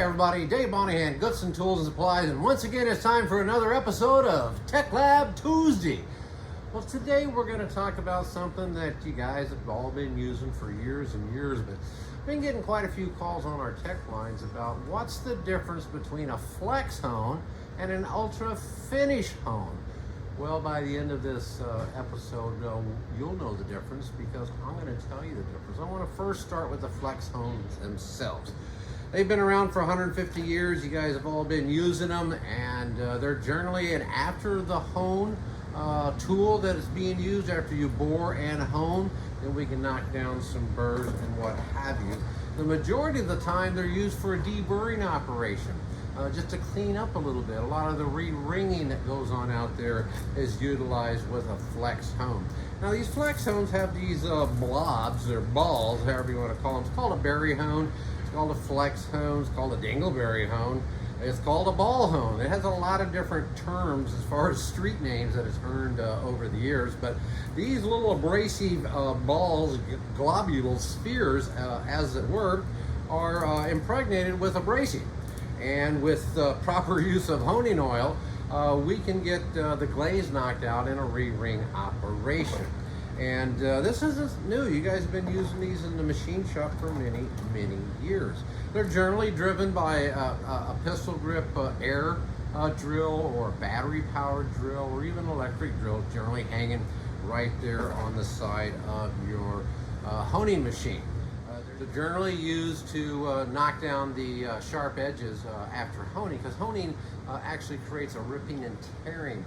everybody, Dave Monyhan, Goodson Tools and Supplies, and once again it's time for another episode of Tech Lab Tuesday. Well, today we're going to talk about something that you guys have all been using for years and years, but I've been getting quite a few calls on our tech lines about what's the difference between a flex hone and an ultra finish hone. Well, by the end of this episode, you'll know the difference because I'm going to tell you the difference. I want to first start with the flex hones themselves. They've been around for 150 years. You guys have all been using them, and they're generally an after the hone tool that is being used after you bore and hone. Then we can knock down some burrs and what have you. The majority of the time they're used for a deburring operation. Just to clean up a little bit. A lot of the re-ringing that goes on out there is utilized with a flex hone. Now these flex hones have these blobs or balls, however you want to call them. It's called a berry hone, it's called a flex hone, it's called a dingleberry hone, it's called a ball hone. It has a lot of different terms as far as street names that it's earned over the years, but these little abrasive balls, globule spheres as it were, are impregnated with abrasive. And with proper use of honing oil, we can get the glaze knocked out in a re-ring operation. And this isn't new. You guys have been using these in the machine shop for many, many years. They're generally driven by a pistol grip air drill or battery powered drill or even electric drill, generally hanging right there on the side of your honing machine. They're generally used to knock down the sharp edges after honing, because honing actually creates a ripping and tearing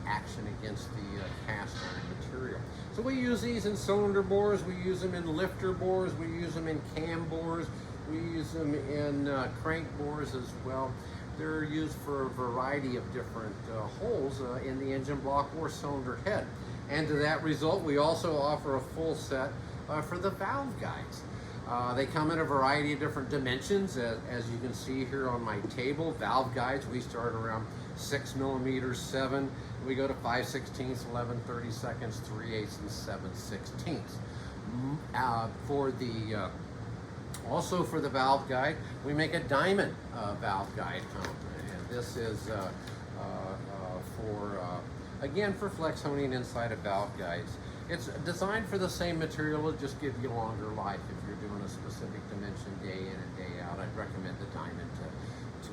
action against the cast iron material. So we use these in cylinder bores, we use them in lifter bores, we use them in cam bores, we use them in crank bores as well. They're used for a variety of different holes in the engine block or cylinder head. And to that result, we also offer a full set for the valve guides. They come in a variety of different dimensions, as you can see here on my table. Valve guides, we start around 6 millimeters, 7. We go to 5/16, 11 32nds, 3/8, and 7/16. Also for the valve guide, we make a diamond valve guide hone. And this is again for flex honing inside of valve guides. It's designed for the same material, it'll just give you longer life. If you're doing a specific dimension day in and day out, I'd recommend the diamond to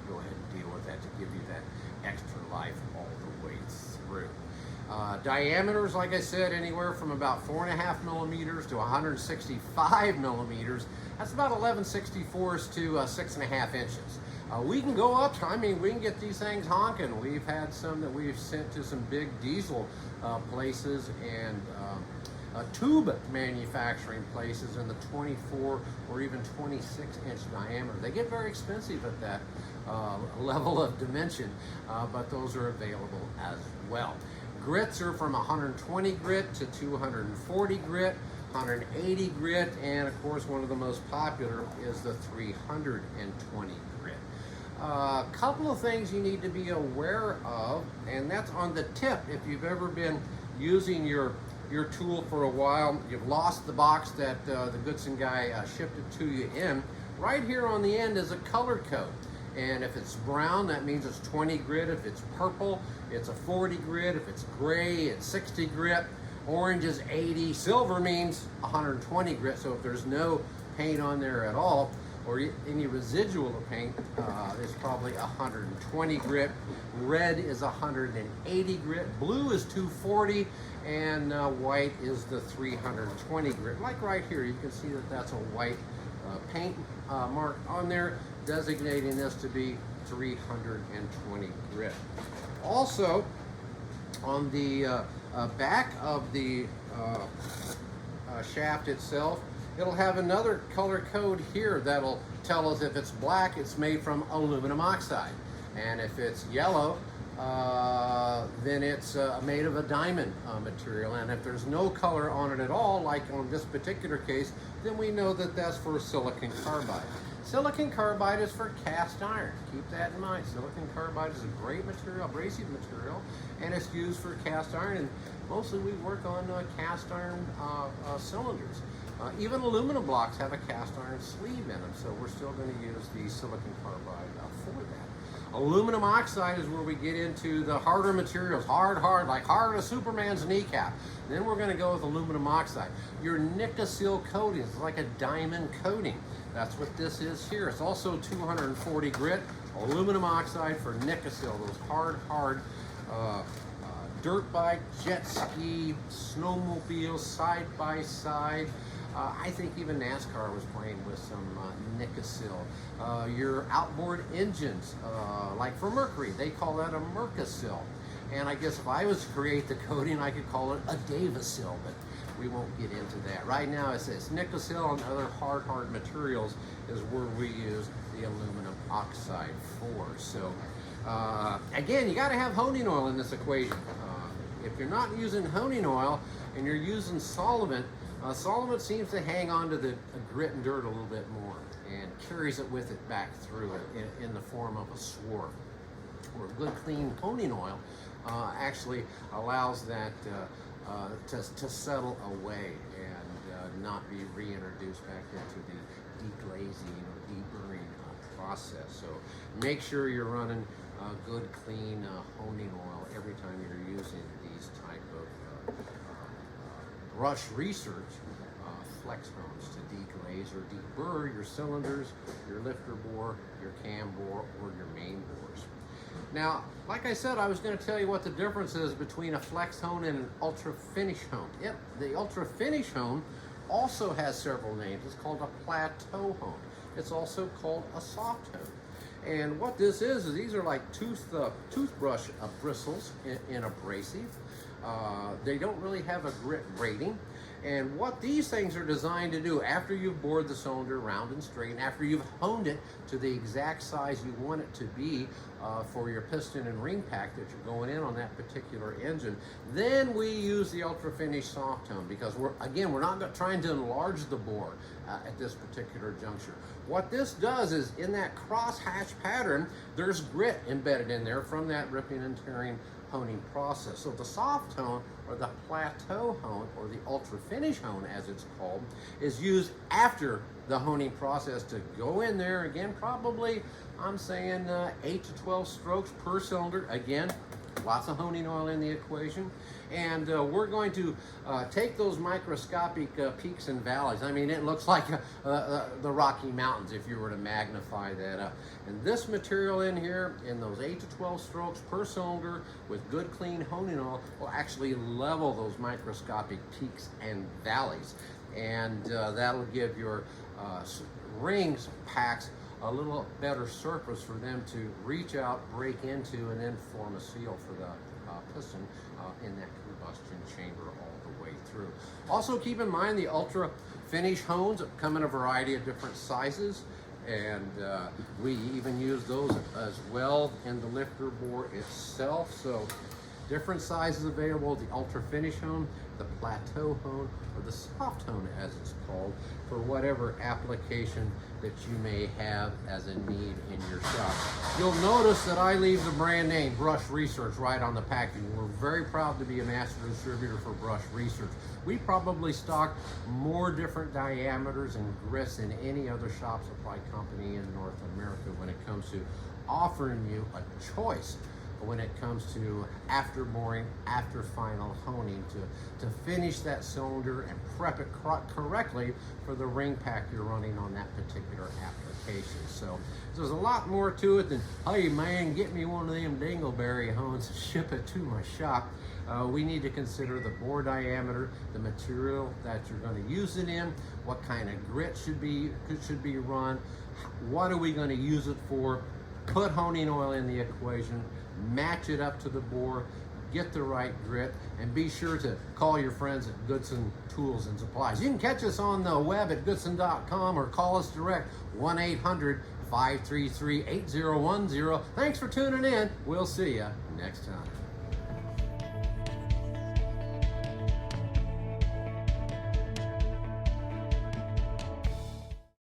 go ahead and deal with that to give you that extra life all the way through. Diameters, like I said, anywhere from about 4.5 millimeters to 165 millimeters. That's about 11/64 to 6.5 inches. We can go up, we can get these things honking. We've had some that we've sent to some big diesel places and tube manufacturing places in the 24 or even 26-inch diameter. They get very expensive at that level of dimension, but those are available as well. Grits are from 120 grit to 240 grit, 180 grit, and of course one of the most popular is the 320 grit. A couple of things you need to be aware of, and that's on the tip. If you've ever been using your tool for a while, you've lost the box that the Goodson guy shipped it to you in, right here on the end is a color code. And if it's brown, that means it's 20 grit. If it's purple, it's a 40 grit. If it's gray, it's 60 grit. Orange is 80. Silver means 120 grit. So if there's no paint on there at all, or any residual of paint, is probably 120 grit. Red is 180 grit. Blue is 240, and white is the 320 grit. Like right here, you can see that that's a white paint mark on there, designating this to be 320 grit. Also, on the back of the shaft itself, it'll have another color code here that'll tell us if it's black, it's made from aluminum oxide. And if it's yellow, then it's made of a diamond material. And if there's no color on it at all, like on this particular case, then we know that that's for silicon carbide. Silicon carbide is for cast iron. Keep that in mind. Silicon carbide is a great material, abrasive material, and it's used for cast iron. And mostly we work on cast iron cylinders. Even aluminum blocks have a cast iron sleeve in them, so we're still going to use the silicon carbide for that. Aluminum oxide is where we get into the harder materials, hard, like hard as Superman's kneecap. Then we're going to go with aluminum oxide. Your Nickel coating is like a diamond coating. That's what this is here. It's also 240 grit, aluminum oxide for Nickel, those hard dirt bike, jet ski, snowmobile, side by side. I think even NASCAR was playing with some Nickel. Your outboard engines, like for Mercury, they call that a Mercasil. And I guess if I was to create the coating, I could call it a Davisil, but we won't get into that. Right now it says Nickel and other hard materials is where we use the aluminum oxide for. So again, you got to have honing oil in this equation. If you're not using honing oil and you're using solvent, solvent seems to hang on to the grit and dirt a little bit more and carries it with it back through it in the form of a swarf. Where good clean honing oil actually allows that to settle away and not be reintroduced back into the deglazing or deburring process. So make sure you're running good clean honing oil every time you're using these type of brush research flex hones to deglaze or deburr your cylinders, your lifter bore, your cam bore, or your main bores. Now, like I said, I was going to tell you what the difference is between a flex hone and an ultra finish hone. Yep, the ultra finish hone also has several names. It's called a plateau hone. It's also called a soft hone. And what this is these are like toothbrush bristles in abrasive. They don't really have a grit rating. And what these things are designed to do, after you've bored the cylinder round and straight, and after you've honed it to the exact size you want it to be for your piston and ring pack that you're going in on that particular engine, then we use the ultra finish soft hone, because we're not trying to enlarge the bore at this particular juncture. What this does is, in that cross hatch pattern, there's grit embedded in there from that ripping and tearing honing process. So the soft hone, or the plateau hone, or the ultra finish hone as it's called, is used after the honing process to go in there again, probably I'm saying 8 to 12 strokes per cylinder. Again, lots of honing oil in the equation. And we're going to take those microscopic peaks and valleys. I mean, it looks like the Rocky Mountains if you were to magnify that up. And this material in here, in those 8 to 12 strokes per cylinder with good clean honing oil, will actually level those microscopic peaks and valleys. And that'll give your rings packs a little better surface for them to reach out, break into, and then form a seal for the piston in that combustion chamber all the way through. Also keep in mind the ultra finish hones come in a variety of different sizes, and we even use those as well in the lifter bore itself. So different sizes available: the ultra finish hone, the plateau hone, or the soft hone as it's called, for whatever application that you may have as a need in your shop. You'll notice that I leave the brand name Brush Research right on the packaging. We're very proud to be a master distributor for Brush Research. We probably stock more different diameters and grits than any other shop supply company in North America when it comes to offering you a choice when it comes to after boring, after final honing, to finish that cylinder and prep it correctly for the ring pack you're running on that particular application. So there's a lot more to it than, hey man, get me one of them dingleberry hones and ship it to my shop. We need to consider the bore diameter, the material that you're going to use it in, what kind of grit should be run, what are we going to use it for, put honing oil in the equation, match it up to the bore, get the right grit, and be sure to call your friends at Goodson Tools and Supplies. You can catch us on the web at goodson.com or call us direct, 1-800 533-8010. Thanks for tuning in. We'll see you next time.